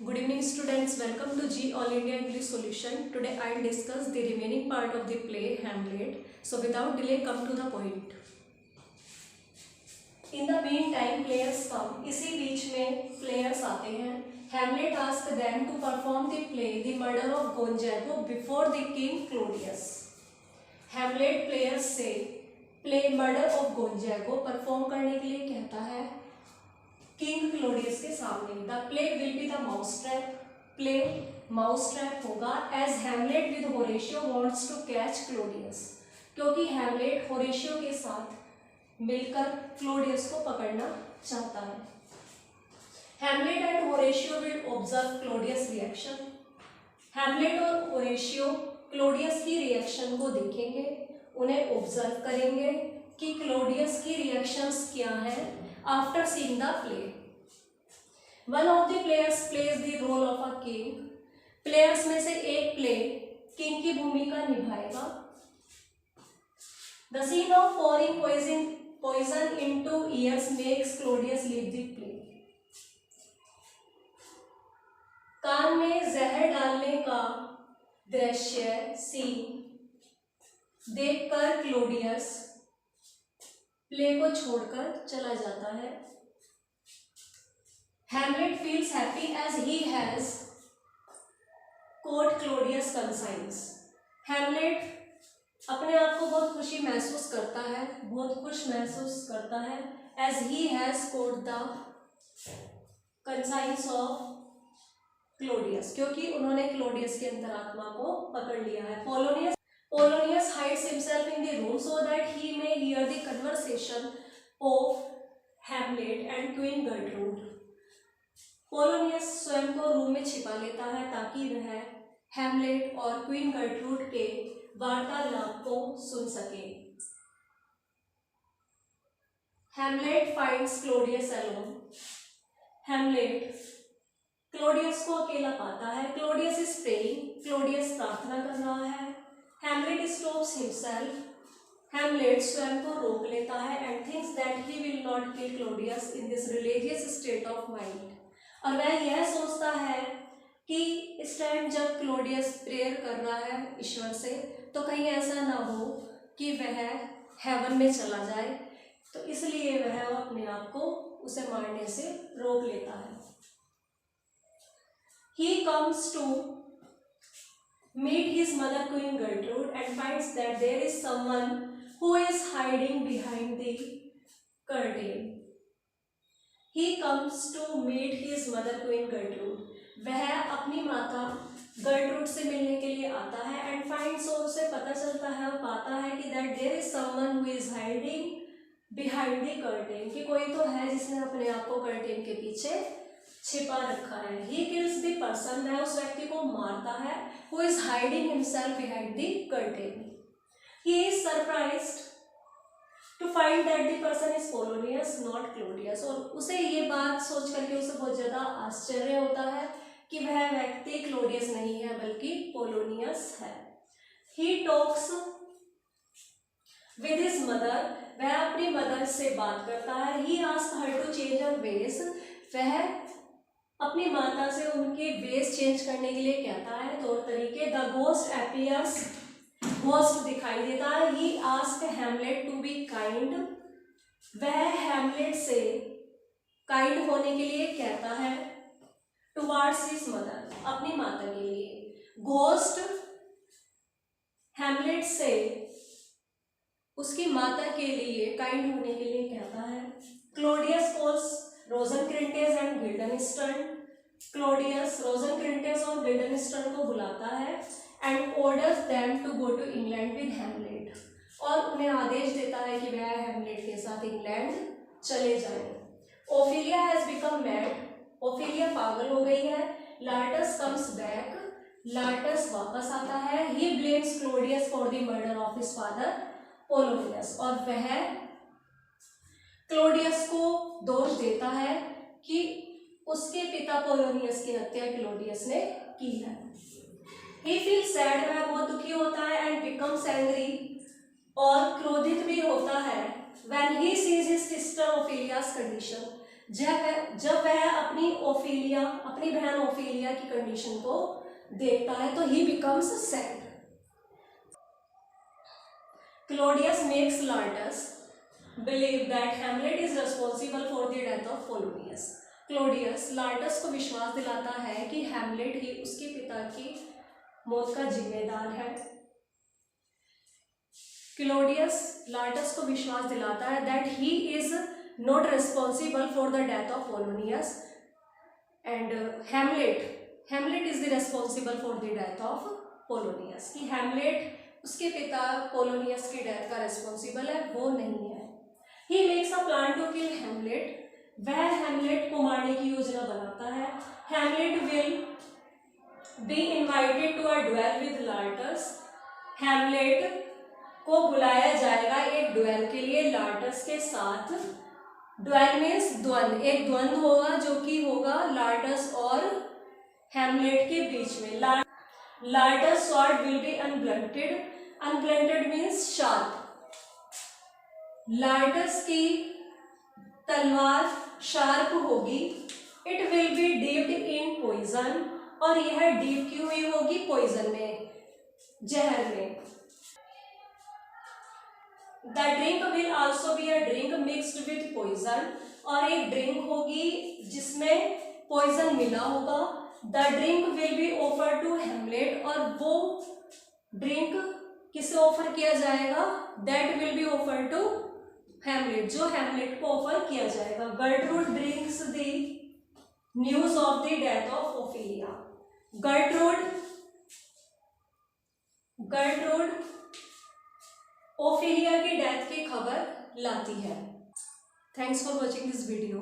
Good evening students, welcome to G All India English Solution. Today I will discuss the remaining part of the play Hamlet. So without delay come to the point. In the meantime players come. इसी बीच में players आते हैं. Hamlet asked them to perform the play The Murder of Gonzago before the King Claudius. Hamlet players से play Murder of Gonzago perform करने के लिए कहता है किंग क्लोडियस के सामने. The play will be the mouse trap. Play mouse trap होगा as Hamlet with Horatio wants to catch Claudius, क्योंकि हैमलेट होरेशियो के साथ मिलकर क्लोडियस को पकड़ना चाहता है. Hamlet and Horatio will observe Claudius reaction. Hamlet और होरेशियो क्लोडियस की रिएक्शन को देखेंगे, उन्हें ऑब्जर्व करेंगे कि क्लोडियस की रिएक्शंस क्या हैं after seeing the play. One of the players plays the role of a king. Players में से एक प्ले किंग की भूमिका निभाएगा. The scene of pouring poison into ears makes Claudius leave the play. कान में जहर डालने का दृश्य सीन देखकर क्लोडियस प्ले को छोड़कर चला जाता है. Hamlet feels happy as he has caught Claudius' conscience. Hamlet अपने आप को बहुत खुशी महसूस करता है, बहुत खुश महसूस करता है as he has caught the conscience of Claudius, क्योंकि उन्होंने क्लोडियस के अंतरात्मा को पकड़ लिया है. Polonius hides himself in the room so that he may hear the conversation of Hamlet and Queen Gertrude. Polonius स्वयं को रूम में छिपा लेता है ताकि वह हैमलेट और क्वीन गर्ट्रूड के वार्तालाप को सुन सके. Hamlet finds Claudius alone. Hamlet Claudius को अकेला पाता है. Claudius is praying. Claudius प्रार्थना कर रहा है. Hamlet stops himself. Hamlet स्वयं को रोक लेता है and thinks that he will not kill Claudius in this religious state of mind. और वह यह सोचता है कि इस टाइम जब क्लोडियस प्रेयर कर रहा है ईश्वर से, तो कहीं ऐसा ना हो कि वह हेवन में चला जाए, तो इसलिए वह अपने आप को उसे मारने से रोक लेता है. He comes to meet his mother Queen Gertrude and finds that there is someone who is hiding behind the curtain. He comes to meet his mother Queen Gertrude. वह अपनी माता गर्ट्रूड से मिलने के लिए आता है and finds, और उसे पता चलता है और पाता है कि that there is someone who is hiding behind the curtain, कि कोई तो है जिसने अपने आप को कर्टेन के पीछे छिपा रखा है. He kills the person, वह उस व्यक्ति को मारता है who is hiding himself behind the curtain. He is surprised to find that the person is Polonius, not Claudius. और उसे ये बात सोच करके उसे बहुत ज़्यादा आश्चर्य होता है कि वह व्यक्ति क्लोडियस नहीं है बल्कि पोलोनियस है. He talks with his mother. वह अपनी मदर से बात करता है. He asks her to change her ways. वह अपनी माता से उनके वेस चेंज करने के लिए कहता है, तौर तरीके. The ghost appears. घोस्ट दिखाई देता है. He asked Hamlet to be kind. वह हैमलेट से काइंड होने के लिए कहता है towards his mother, अपनी माता के लिए. घोस्ट हैमलेट से उसकी माता के लिए काइंड होने के लिए कहता है. Claudius calls Rosencrantz and Guildenstern. Claudius Rosencrantz और गिल्डनस्टर्न को बुलाता है and orders them to go to England with Hamlet, और उन्हें आदेश देता है कि वह हैमलेट के साथ इंग्लैंड चले जाएं. Ophelia has become mad. Ophelia पागल हो गई है. लार्टस कम्स बैक. लार्टस वापस आता है. He blames Claudius for the murder of his father Polonius, और वह क्लोडियस को दोष देता है कि उसके पिता पोलोनियस की हत्या क्लोडियस ने की है. He feels sad. वह बहुत दुखी होता है and becomes angry, और क्रोधित भी होता है when he sees his sister Ophelia's condition. जब वह अपनी बहन ओफेलिया की कंडीशन को देखता है तो he becomes sad. Claudius makes Laertes believe that Hamlet is responsible for the death of Polonius. Claudius Laertes को विश्वास दिलाता है कि हैमलेट ही उसके पिता की मौत का जिम्मेदार है। क्लोडियस लार्टस को विश्वास दिलाता है that he is not responsible for the death of Polonius and Hamlet is the responsible for the death of Polonius, कि हैमलेट उसके पिता पोलोनियस की डेथ का रिस्पॉन्सिबल है, वो नहीं है। He makes a plan to kill Hamlet. वह हैमलेट को मारने की योजना बनाता है। Hamlet will be invited to a duel with Laertes. Hamlet को बुलाया जाएगा एक ड्वेल के लिए लार्टस के साथ। ड्वेल मीन्स द्वंद्व, एक द्वंद्व होगा जो कि होगा लार्टस और हैमलेट के बीच में। Laertes sword will be unblunted. Unblunted means sharp. Laertes की तलवार शार्प होगी। It will be dipped in poison, और यह डीप की हुई होगी पॉइजन में, जहर में। The drink will also be a drink mixed with poison, और एक ड्रिंक होगी जिसमें पॉइजन मिला होगा। The drink will be offer to Hamlet, और वो ड्रिंक किसे ऑफर किया जाएगा? That will be offer to Hamlet, जो हैमलेट को ऑफर किया जाएगा। Gertrude brings the news of the death of Ophelia. Gertrude Ophelia की डेथ की खबर लाती है। Thanks for watching this video.